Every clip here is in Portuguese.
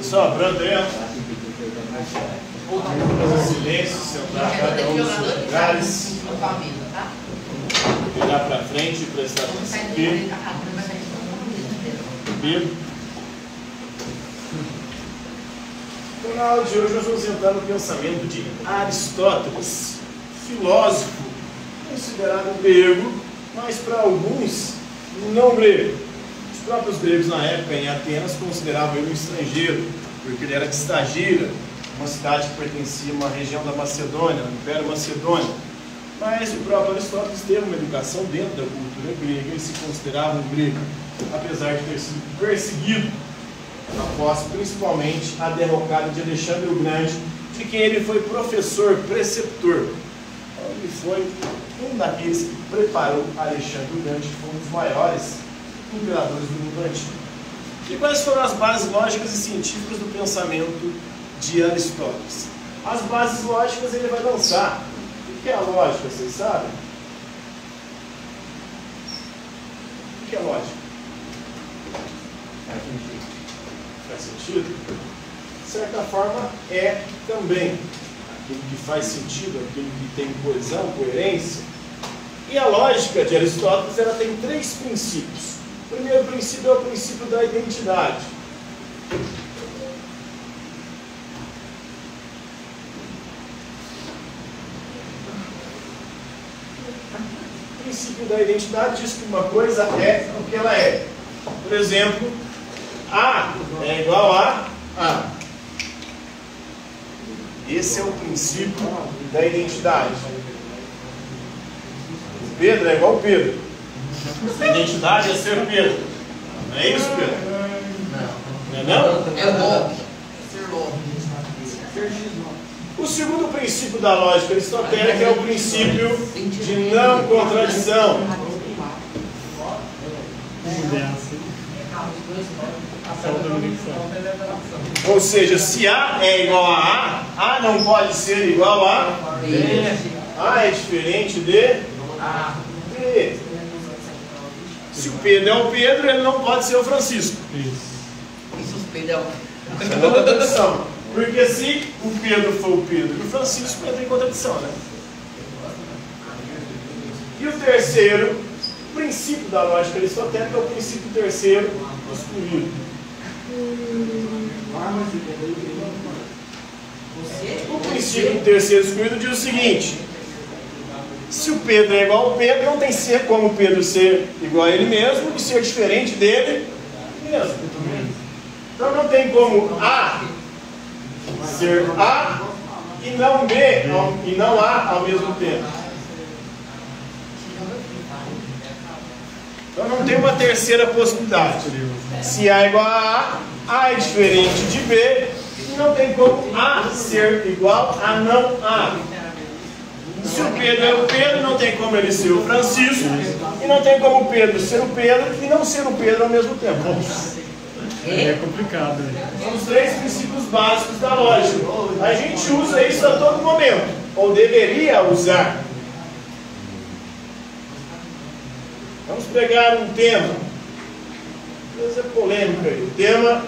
Sobrando aí, ó. Silêncio, sentar cada um nos seus lugares. Virar para frente e prestar atenção. Pedro. Então, na aula de hoje, nós vamos entrar no pensamento de Aristóteles, filósofo considerado grego, mas para alguns não grego. Os próprios gregos, na época, em Atenas, consideravam ele um estrangeiro, porque ele era de Estagira, uma cidade que pertencia a uma região da Macedônia, do Império Macedônio. Mas o próprio Aristóteles teve uma educação dentro da cultura grega e se considerava um grego, apesar de ter sido perseguido após principalmente a derrocada de Alexandre o Grande, de quem ele foi professor, preceptor. Então, ele foi um daqueles que preparou Alexandre o Grande, que foi um dos maiores imperadores do mundo antigo. E quais foram as bases lógicas e científicas do pensamento de Aristóteles? As bases lógicas ele vai lançar. O que é a lógica, vocês sabem? O que é lógica? Faz sentido? De certa forma, é também aquilo que faz sentido, aquilo que tem coesão, coerência. E a lógica de Aristóteles, ela tem 3 princípios. O primeiro princípio é o princípio da identidade. O princípio da identidade diz que uma coisa é o que ela é. Por exemplo, A é igual a A. Esse é o princípio da identidade. O Pedro é igual ao Pedro. A identidade é ser Pedro. Não é isso, Pedro? Não é não? É logo. Ser logo. O segundo princípio da lógica aristotélica é o princípio de não contradição. Ou seja, se A é igual a A não pode ser igual a B. A é diferente de B. Se o Pedro é o Pedro, ele não pode ser o Francisco. Isso, os Pedro é o... É uma contradição. Porque se o Pedro for o Pedro e o Francisco, entra em contradição, né? E o terceiro princípio da lógica aristotélica é o princípio terceiro excluído. O princípio terceiro excluído diz o seguinte: se o Pedro é igual ao Pedro, não tem ser como o Pedro ser igual a ele mesmo e ser diferente dele mesmo. Então não tem como A ser A e não B e não A ao mesmo tempo. Então não tem uma terceira possibilidade. Se A é igual a A é diferente de B e não tem como A ser igual a não A. Se o Pedro é o Pedro, não tem como ele ser o Francisco, e não tem como o Pedro ser o Pedro e não ser o Pedro ao mesmo tempo. É complicado. São os 3 princípios básicos da lógica. A gente usa isso a todo momento, ou deveria usar. Vamos pegar um tema. Às vezes é polêmico aí. O tema...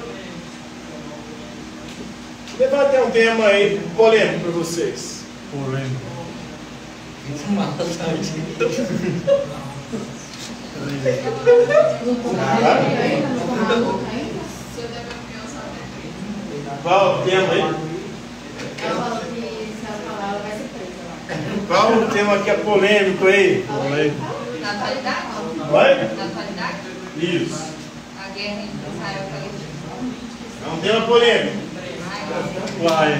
Levantem um tema aí polêmico para vocês. Polêmico. Qual o tema aí? Qual o tema que é polêmico aí? Natalidade? Vai? Natalidade? Isso. A guerra entre Israel e Palestina. É um tema polêmico. Vai.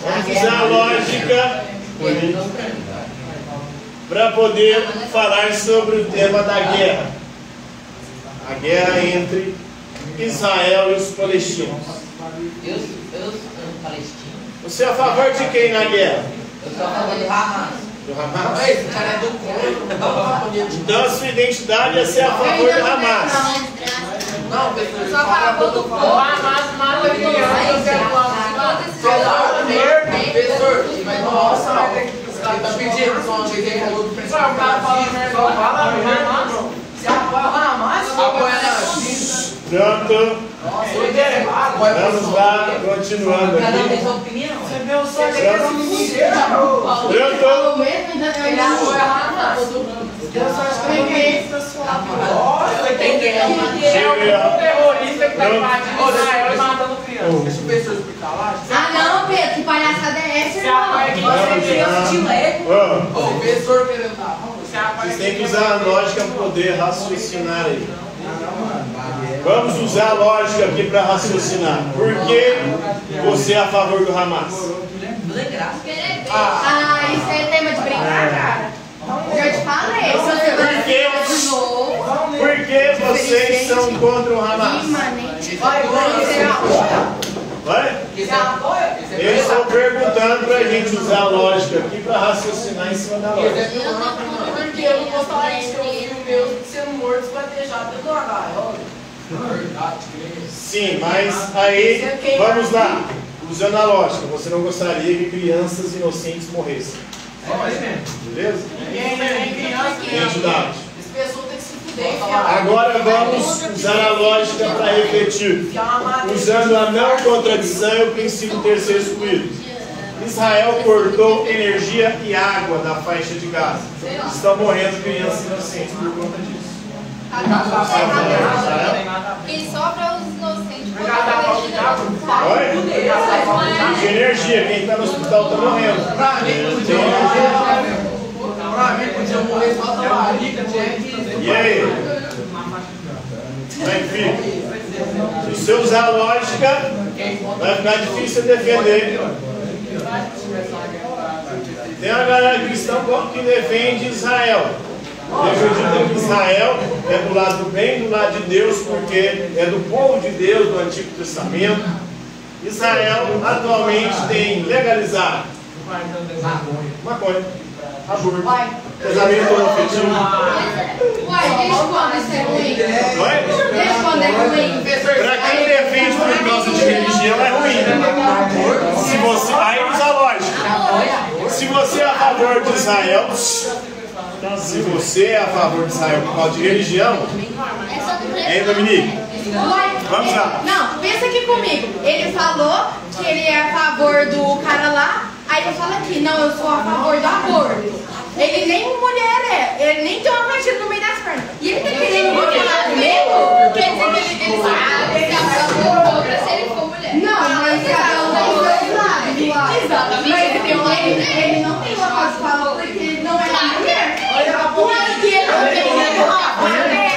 Vamos usar a lógica para poder falar sobre o tema da guerra. A guerra entre Israel e os palestinos. Eu sou palestino. Você é a favor de quem na guerra? Eu sou a favor do Hamas. Do Hamas? Esse cara é do contra. Então a sua identidade é ser a favor do Hamas. Não, pessoal. Só a favor do povo. Hamas mata professor, mas nossa, os caras estão pedindo só um exemplo do pessoal. O cara fala merda, fala Hamas. Se apoia o Hamas, apoia a Pronto. Vamos lá, continuando Cada um tem aqui. sua opinião. Você vê o só que Pronto. Ele apoia a Hamas. Deus só escreve pessoal. Terrorista que tá invadindo Israel e matando crianças. Deixa o professor explicar lá. Ah não, Pedro, que palhaçada é essa, Você apoia quem irmão? você criança de Lego. Ó, Ô, o professor querendo dar aula. Você apoia vocês têm que quem usar a lógica para poder raciocinar aí. Vamos usar a lógica aqui para raciocinar. Por que você é a favor do Hamas? Ah, isso é tema de brincar, cara. Já te falei, se você vai de novo. Por que vocês são contra o Hamas? Imanente. Vai? Você apoia? Eu estou perguntando para a gente usar a lógica aqui para raciocinar em cima da lógica. Porque eu não gostaria de ter um filho meu sendo morto esquartejado dentro do armário. Sim, mas aí, vamos lá. Usando a lógica, você não gostaria que crianças inocentes morressem. Beleza? Identidade. Esse pessoal tem que se fuder. Agora vamos usar a lógica para refletir. Usando a não contradição e o princípio terceiro excluído. Israel cortou energia e água da faixa de Gaza. Estão morrendo crianças inocentes por conta disso. E só para os inocentes. Oi? De energia, quem está no hospital está morrendo. Pra mim, podia morrer só da barriga, E aí? Como é que fica? Se você usar a lógica, vai ficar difícil defender. Tem uma galera cristã que defende Israel. Acredita que Israel é do lado do bem, do lado de Deus, porque é do povo de Deus do Antigo Testamento. Israel atualmente tem legalizado maconha, aborto, casamento homoafetivo. Uai, desde quando isso é ruim? Oi? Desde quando é ruim? Para quem defende por causa de religião é ruim, né? Se você, aí usa a lógica. Se você é a favor de Israel, se você é a favor de Israel por causa de religião, hein, Dominique? Vamos lá. Não, pensa aqui comigo. Ele falou que ele é a favor do cara lá, aí eu falo aqui, não, eu sou a favor do aborto. Ele nem mulher é, ele nem tem uma partida no meio das pernas. E ele tá querendo me falar comigo? Quer dizer que ele sabe que a favor contra se ele for mulher. Não, mas cada um tem dois lados. Exatamente. Mas ele não tem local de fala porque ele não é uma mulher. Porque ele não tem um bebê.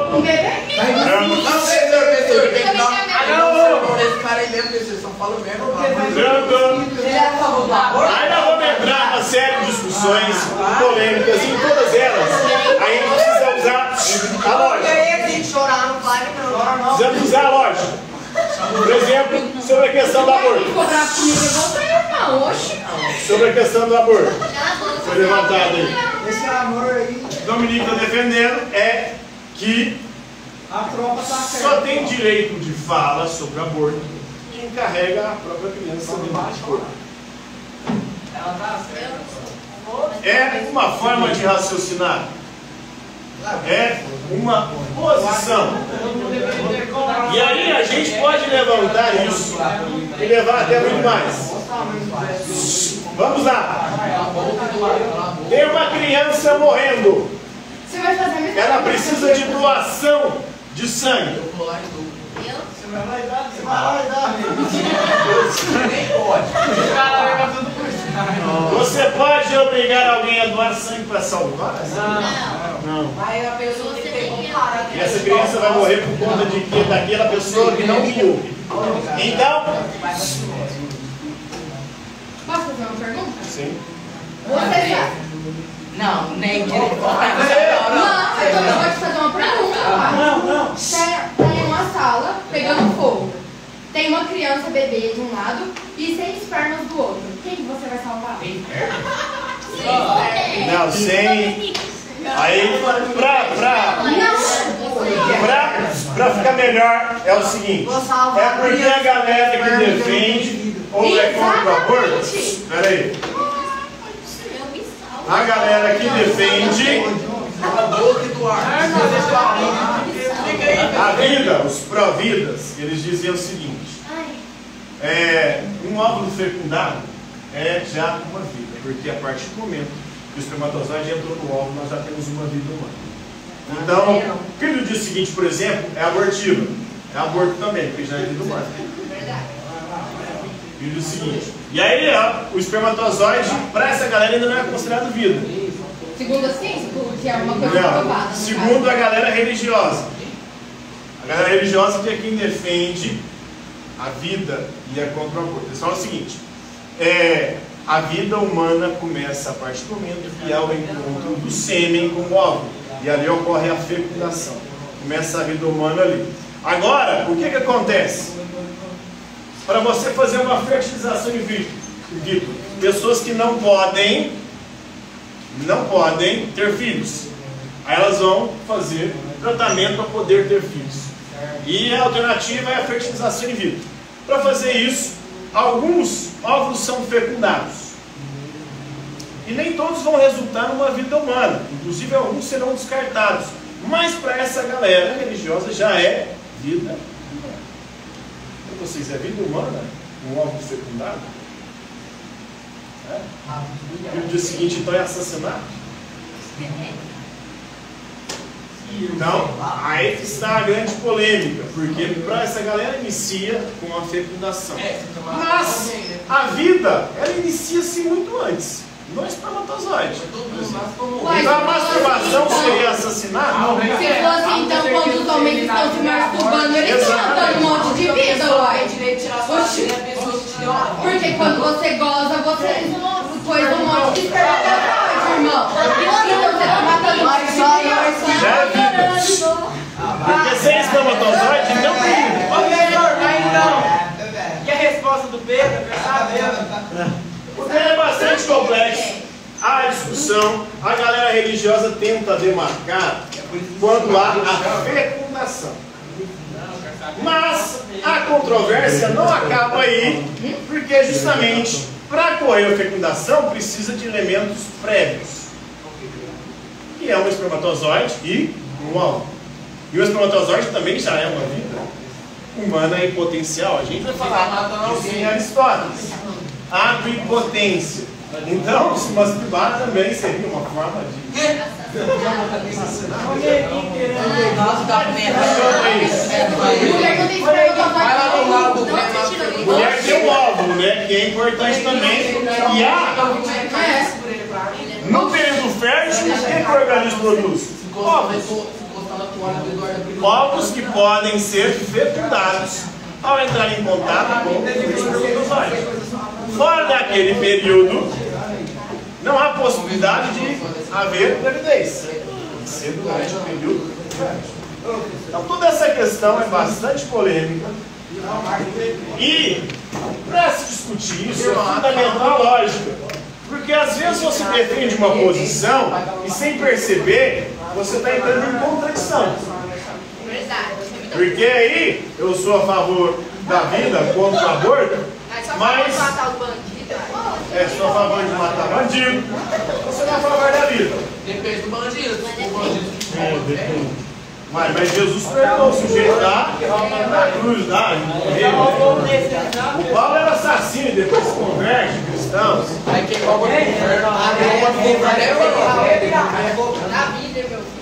Não, professor, tem que dar uma esse cara aí mesmo, vocês só falam mesmo. Aí nós vamos entrar na série de discussões polêmicas em todas elas. Aí a gente precisa usar a lógica. Precisamos usar a lógica. Por exemplo, sobre a questão do aborto. Cobrar comigo, eu vou sair, irmão. Oxi. Sobre a questão do aborto. Foi levantado aí. Esse amor aí, Dominique está defendendo é que a tropa tá só certa. tem direito de fala sobre aborto quem carrega a própria criança dentro de corpo. É uma forma de raciocinar. É uma posição. E aí a gente pode levantar isso e levar até muito mais. Vamos lá. Tem uma criança morrendo. Você vai fazer a mesma Ela coisa. precisa de doação de sangue. Você pode obrigar alguém a doar sangue para salvar? Não. Aí a pessoa tem que ter um cara. E essa criança vai morrer por conta de que daquela pessoa que não me ouve. Então, Posso fazer uma pergunta? sim. Você sabe. Não, nem direito. Não, eu vou te fazer uma pergunta. Não. Tá em uma sala, pegando fogo. Tem uma criança bebê de um lado e 6 pernas do outro. Quem que você vai salvar? Não, sem. Aí, pra ficar melhor, é o seguinte: é porque a galera que defende ou é contra o aborto. Espera aí. A galera que defende A vida, os pró-vidas, eles diziam o seguinte: um óvulo fecundado é já uma vida, porque a partir do momento que o espermatozoide entrou no óvulo, nós já temos uma vida humana. Então, o que ele diz o seguinte, por exemplo, é abortiva. É aborto também, porque já é vida humana. Ele diz o seguinte: e aí, o espermatozoide, para essa galera, ainda não é considerado vida. Segundo a ciência, porque é uma coisa provada. Segundo a galera religiosa. A galera religiosa que é quem defende a vida e é contra o aborto. Eles falam o seguinte: a vida humana começa a partir do momento que há o encontro do sêmen com o óvulo. E ali ocorre a fecundação. Começa a vida humana ali. Agora, o que acontece? Para você fazer uma fertilização in vitro, pessoas que não podem ter filhos, aí elas vão fazer tratamento para poder ter filhos. E a alternativa é a fertilização in vitro. Para fazer isso, alguns óvulos são fecundados. E nem todos vão resultar numa vida humana. Inclusive, alguns serão descartados. Mas para essa galera religiosa já é vida humana. Para vocês, é vida humana um óvulo fecundado? E no dia seguinte, então, é assassinato? Então, aí está a grande polêmica, porque para essa galera inicia com a fecundação. Mas a vida, ela inicia-se muito antes, no espermatozoide. Então a masturbação seria assassinato? Se fosse então quando os homens estão se masturbando, eles estão matando um monte de vida, uai. Porque quando você goza, você pôs um monte de espermatozoide, irmão. Então você está matando um monte de vida. Já é vida. Porque sem espermatozoide não tem vida. Ô, Pedro, mas não. E a resposta do Pedro, verdadeira? Porque é bastante complexo. Há discussão, a galera religiosa tenta demarcar quando há a fecundação. Mas a controvérsia não acaba aí, porque justamente para ocorrer a fecundação precisa de elementos prévios, que é um espermatozoide e um óvulo. E o espermatozoide também já é uma vida humana e potencial. A gente vai falar disso em Aristóteles. Ato e potência. Então, se masturbar também seria uma forma de mulher tem um óvulo, né? Que é importante também. E há, no período fértil, o que o organismo produz? Óvulos. Óvulos que podem ser fecundados ao entrar em contato com o espermatozoide. Fora daquele período, não há possibilidade de haver gravidez. Ser durante o período fértil. Então toda essa questão é bastante polêmica. E para se discutir isso é fundamental a lógica. Porque às vezes você defende uma posição e sem perceber você está entrando em contradição. Porque aí eu sou a favor da vida contra o aborto, mas sou a favor de matar bandido, você não é a favor da vida. Depende do bandido. Mas Jesus perdoou o sujeito lá na cruz, lá, o Paulo era assassino e depois se converte, cristãos. Aí quem cobra no inferno, Na vida, meu filho.